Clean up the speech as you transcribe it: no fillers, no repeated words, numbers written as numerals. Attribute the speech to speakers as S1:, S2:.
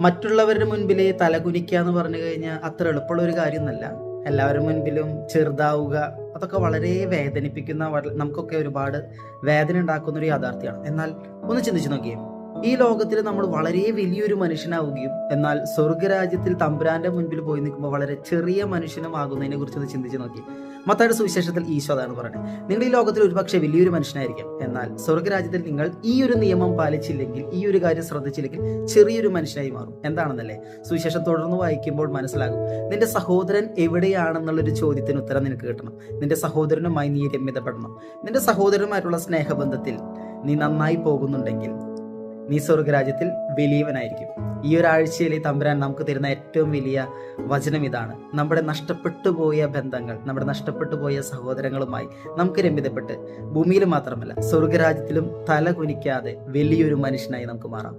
S1: മറ്റുള്ളവരുടെ മുൻപിൽ തലകുനിക്കുക എന്ന് പറഞ്ഞു കഴിഞ്ഞാൽ അത്ര എളുപ്പമുള്ള ഒരു കാര്യമൊന്നല്ല. എല്ലാവരുടെ മുൻപിലും ചെറുതാവുക അതൊക്കെ വളരെ വേദനിപ്പിക്കുന്ന, നമുക്കൊക്കെ ഒരുപാട് വേദന ഉണ്ടാക്കുന്ന ഒരു യാഥാർത്ഥ്യമാണ്. എന്നാൽ ഒന്ന് ചിന്തിച്ചു നോക്കിയേ, ഈ ലോകത്തിൽ നമ്മൾ വളരെ വലിയൊരു മനുഷ്യനാവുകയും എന്നാൽ സ്വർഗരാജ്യത്തിൽ തമ്പുരാന്റെ മുൻപിൽ പോയി നിൽക്കുമ്പോൾ വളരെ ചെറിയ മനുഷ്യനുമാകുന്നതിനെ കുറിച്ച് ഒന്ന് ചിന്തിച്ചു നോക്കി. മത്തായിയുടെ സുവിശേഷത്തിൽ ഈശോ അതാണ് പറയുന്നത്, നിങ്ങൾ ഈ ലോകത്തിൽ ഒരുപക്ഷെ വലിയൊരു മനുഷ്യനായിരിക്കാം, എന്നാൽ സ്വർഗരാജ്യത്തിൽ നിങ്ങൾ ഈ ഒരു നിയമം പാലിച്ചില്ലെങ്കിൽ, ഈ ഒരു കാര്യം ശ്രദ്ധിച്ചില്ലെങ്കിൽ ചെറിയൊരു മനുഷ്യനായി മാറും. എന്താണെന്നല്ലേ സുവിശേഷം തുടർന്ന് വായിക്കുമ്പോൾ മനസ്സിലാകും. നിന്റെ സഹോദരൻ എവിടെയാണെന്നുള്ളൊരു ചോദ്യത്തിന് ഉത്തരം നിനക്ക് കിട്ടണം. നിന്റെ സഹോദരനുമായി നീ രമ്യതപ്പെടണം. നിന്റെ സഹോദരനുമായിട്ടുള്ള സ്നേഹബന്ധത്തിൽ നീ നന്നായി പോകുന്നുണ്ടെങ്കിൽ നീ സ്വർഗരാജ്യത്തിൽ വലിയവനായിരിക്കും. ഈ ഒരാഴ്ചയിൽ തമ്പുരാൻ നമുക്ക് തരുന്ന ഏറ്റവും വലിയ വചനം ഇതാണ്. നമ്മുടെ നഷ്ടപ്പെട്ടു പോയ ബന്ധങ്ങൾ, നമ്മുടെ നഷ്ടപ്പെട്ടു പോയ സഹോദരങ്ങളുമായി നമുക്ക് രമ്യതപ്പെട്ട് ഭൂമിയിൽ മാത്രമല്ല സ്വർഗരാജ്യത്തിലും തല കുനിക്കാതെ വലിയൊരു മനുഷ്യനായി നമുക്ക് മാറാം.